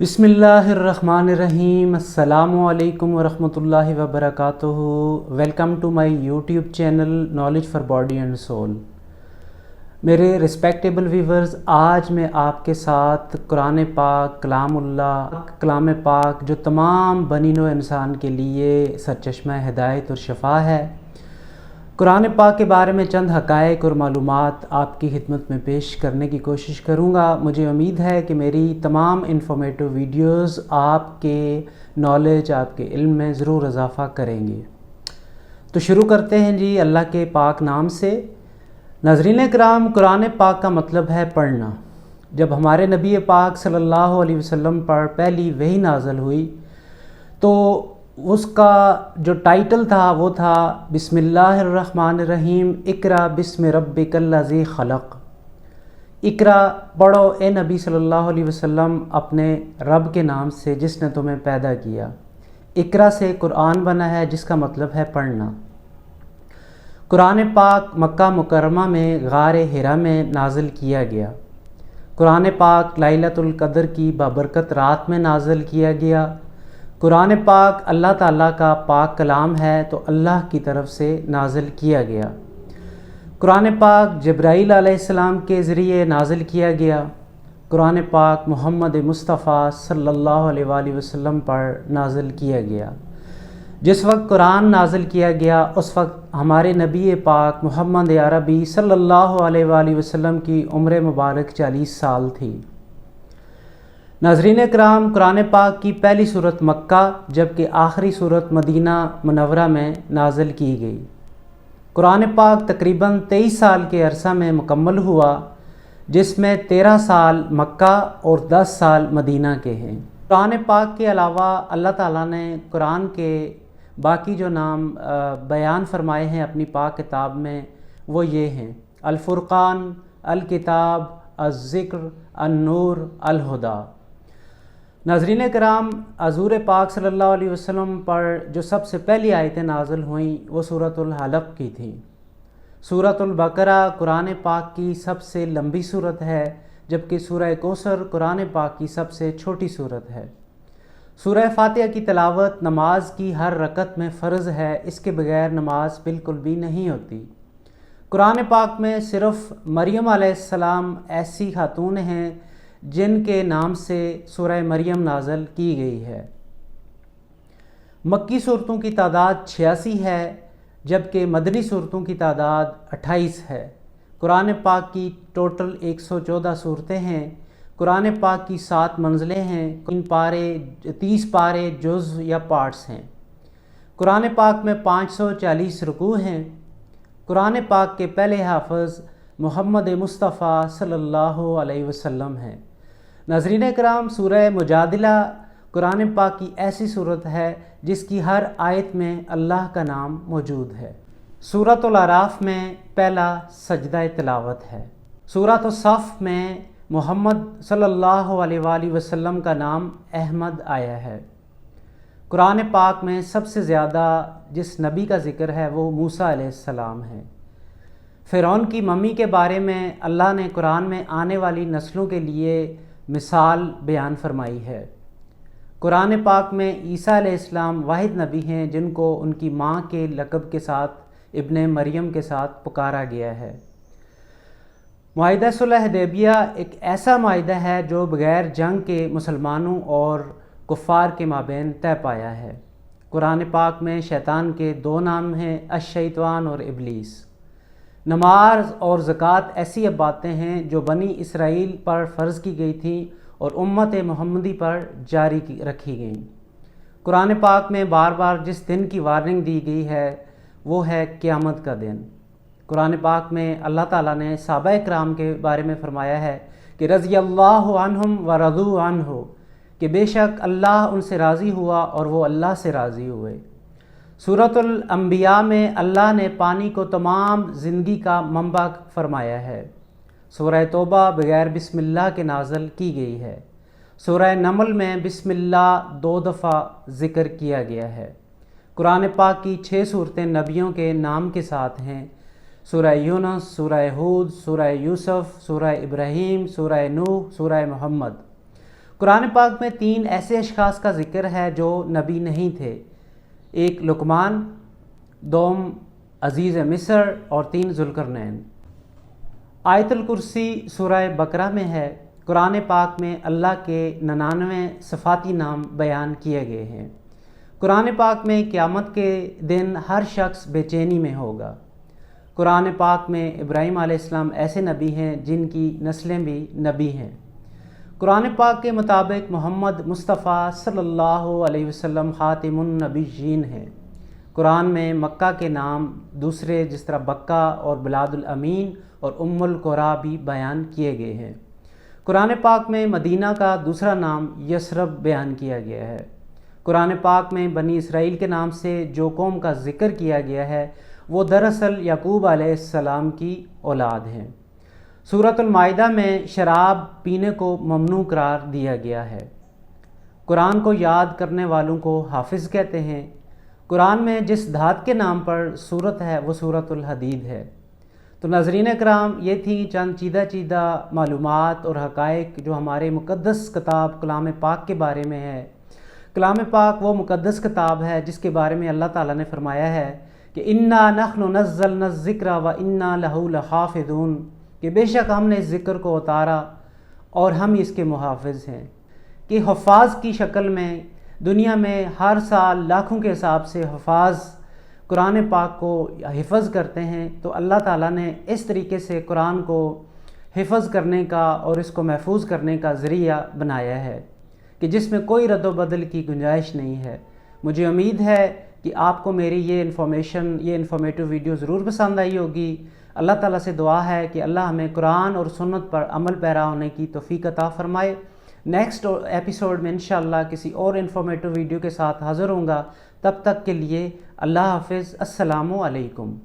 बिस्मिल्लाहिर्रहमानिर्रहीम। अस्सलामु अलैकुम वरहमतुल्लाहि वबरकातुहू। Welcome to my YouTube channel knowledge for body and soul. मेरे रिस्पेक्टेबल व्यूवर्स, आज मैं आपके साथ कुरान पाक कलाम पाक जो तमाम बनी नौ इंसान के लिए सरचश्मा हिदायत और शफा है, कुरान पाक के बारे में चंद हक़ाइक़ और मालूमात आपकी खिदमत में पेश करने की कोशिश करूँगा। मुझे उम्मीद है कि मेरी तमाम इन्फॉर्मेटिव वीडियोज़ आपके नॉलेज, आपके इल्म में ज़रूर इजाफ़ा करेंगे। तो शुरू करते हैं जी अल्लाह के पाक नाम से। नाज़रीन कराम, कुरान पाक का मतलब है पढ़ना। जब हमारे नबी पाक सल्लल्लाहु अलैहि वसल्लम पर पहली वही नाज़िल हुई तो उसका जो टाइटल था वो था बिस्मिल्लाहिर्रहमानिर्रहीम, इकरा बिस्मि रब्बिकल्लज़ी खलक़। इकरा पढ़ो ए नबी सल्लल्लाहु अलैहि वसल्लम अपने रब के नाम से जिसने तुम्हें पैदा किया। इकरा से कुरान बना है जिसका मतलब है पढ़ना। कुरान पाक मक्का मुकर्रमा में गार हिरा में नाज़िल किया गया। कुरान पाक लैलतुल क़द्र की बाबरकत रात में नाज़िल किया गया। कुरान पाक अल्लाह ताला का पाक कलाम है तो अल्लाह की तरफ से नाज़िल किया गया। कुरान पाक जिब्राईल अलैहिस्सलाम के ज़रिए नाज़िल किया गया। कुरान पाक मोहम्मद मुस्तफ़ा सल्लल्लाहु अलैहि वसल्लम पर नाज़िल किया गया। जिस वक्त कुरान नाज़िल किया गया उस वक्त हमारे नबी पाक मोहम्मद अरबी सल्लल्लाहु अलैहि वसल्लम की उम्र मुबारक 40 साल थी। नाज़रीन कराम, कुरान पाक की पहली सूरत मक्का जबकि आखिरी सूरत मदीना मुनव्वरा में नाज़िल की गई। कुरान पाक तकरीबन 23 साल के अरसा में मुकम्मल हुआ, जिसमें 13 साल मक्का और 10 साल मदीना के हैं। कुरान पाक के अलावा अल्लाह ताला ने कुरान के बाकी जो नाम बयान फरमाए हैं अपनी पाक किताब में वो ये हैं: अल फुरक़ान, अल किताब, अज़्ज़िक्र, अन-नूर, अल हुदा। नाज़रीन कराम, हज़ूर पाक सल्लल्लाहु अलैहि वसल्लम पर जो सबसे पहली आयतें नाज़िल हुईं वो सूरतुल हलक़ की थी। सूरतुल बकरा कुरान पाक की सबसे लंबी सूरत है, जबकि सूरह कौसर कुरान पाक की सबसे छोटी सूरत है। सूरह फातिहा की तिलावत नमाज की हर रकत में फ़र्ज़ है, इसके बगैर नमाज बिल्कुल भी नहीं होती। कुरान पाक में सिर्फ़ मरियम अलैहिस्सलाम ऐसी खातून हैं जिनके नाम से सूरह मरियम नाज़िल की गई है। मक्की सूरतों की तादाद 86 है, जबकि मदनी सूरतों की तादाद 28 है। कुरान पाक की टोटल 114 सूरतें हैं। कुरान पाक की 7 मंजिलें हैं। 30 पारे जुज़ या पार्ट्स हैं। कुरान पाक में 540 रुकू हैं। कुरान पाक के पहले हाफ़िज़ मोहम्मद मुस्तफ़ा सल्लल्लाहु अलैहि वसल्लम हैं। नाज़रीन कराम, सूरह मुजादिला कुरान पाक की ऐसी सूरत है जिसकी हर आयत में अल्लाह का नाम मौजूद है। सूरतुल आराफ में पहला सजदा तिलावत है। सूरत सफ़ में मोहम्मद सल्लल्लाहु अलैहि वसल्लम का नाम अहमद आया है। कुरान पाक में सबसे ज़्यादा जिस नबी का ज़िक्र है वो मूसा अलैहिस्सलाम है। फ़िरौन की मम्मी के बारे में अल्लाह ने कुरान में आने वाली नस्लों के लिए मिसाल बयान फरमाई है। कुरान पाक में ईसा अलैहिस्सलाम वाहिद नबी हैं जिनको उनकी माँ के लक़ब के साथ इब्ने मरियम के साथ पुकारा गया है। मुआहिदा सुलह हुदैबिया एक ऐसा मुआहिदा है जो बग़ैर जंग के मुसलमानों और कुफ़ार के माबैन तय पाया है। कुरान पाक में शैतान के 2 नाम हैं, अश-शैतान और इब्लीस। नमाज और ज़कात ऐसी बातें हैं जो बनी इसराइल पर फ़र्ज़ की गई थी और उम्मत मोहम्मदी पर जारी रखी गई। कुरान पाक में बार बार जिस दिन की वार्निंग दी गई है वो है क़यामत का दिन। कुरान पाक में अल्लाह ताला ने सहाबा किराम के बारे में फ़रमाया है कि रज़ियल्लाहु अन्हुम व रज़ू अन्हु, कि बेशक अल्लाह उनसे राज़ी हुआ और वो अल्लाह से राज़ी हुए। सूरतुल अंबिया में अल्लाह ने पानी को तमाम ज़िंदगी का मंबा फरमाया है। सूरह तौबा बग़ैर बिस्मिल्लाह के नाज़िल की गई है। सूरह नमल में बिस्मिल्लाह 2 दफ़ा ज़िक्र किया गया है। कुरान पाक की 6 सूरतें नबियों के नाम के साथ हैं। सूरह यूनुस, सूरह हूद, सूरह यूसुफ, सूरह इब्राहीम, सूरह नूह, सूरह मोहम्मद। قرآن پاک میں 3 ایسے اشخاص کا ذکر ہے جو نبی نہیں تھے، ایک لقمان، دوم عزیز مصر اور 3 ذوالقرنین۔ آیت الکرسی سورہ بقرہ میں ہے۔ قرآن پاک میں اللہ کے 99 صفاتی نام بیان کیے گئے ہیں۔ قرآن پاک میں قیامت کے دن ہر شخص بے چینی میں ہوگا۔ قرآن پاک میں ابراہیم علیہ السلام ایسے نبی ہیں جن کی نسلیں بھی نبی ہیں۔ قرآن پاک کے مطابق محمد مصطفیٰ صلی اللہ علیہ وسلم خاتم النبیین ہیں۔ قرآن میں مکہ کے نام دوسرے جس طرح بکہ اور بلاد الامین اور ام القریٰ بھی بیان کیے گئے ہیں۔ قرآن پاک میں مدینہ کا دوسرا نام یثرب بیان کیا گیا ہے۔ قرآن پاک میں بنی اسرائیل کے نام سے جو قوم کا ذکر کیا گیا ہے وہ دراصل یعقوب علیہ السلام کی اولاد ہیں۔ سورۃ المائدہ میں شراب پینے کو ممنوع قرار دیا گیا ہے۔ قرآن کو یاد کرنے والوں کو حافظ کہتے ہیں۔ قرآن میں جس دھات کے نام پر سورت ہے وہ سورۃ الحدید ہے۔ تو ناظرین اکرام، یہ تھیں چند چیدہ معلومات اور حقائق جو ہمارے مقدس کتاب کلام پاک کے بارے میں ہے۔ کلام پاک وہ مقدس کتاب ہے جس کے بارے میں اللہ تعالیٰ نے فرمایا ہے کہ انا نحن نزلنا الذکر و انا لہ لحافظون، کہ بے شک ہم نے اس ذکر کو اتارا اور ہم اس کے محافظ ہیں۔ کہ حفاظ کی شکل میں دنیا میں ہر سال لاکھوں کے حساب سے حفاظ قرآن پاک کو حفظ کرتے ہیں، تو اللہ تعالیٰ نے اس طریقے سے قرآن کو حفظ کرنے کا اور اس کو محفوظ کرنے کا ذریعہ بنایا ہے کہ جس میں کوئی رد و بدل کی گنجائش نہیں ہے۔ مجھے امید ہے کہ آپ کو میری یہ انفارمیٹو ویڈیو ضرور پسند آئی ہوگی۔ اللہ تعالیٰ سے دعا ہے کہ اللہ ہمیں قرآن اور سنت پر عمل پیرا ہونے کی توفیق عطا فرمائے۔ نیکسٹ ایپیسوڈ میں انشاءاللہ کسی اور انفارمیٹو ویڈیو کے ساتھ حاضر ہوں گا۔ تب تک کے لیے اللہ حافظ، السلام علیکم۔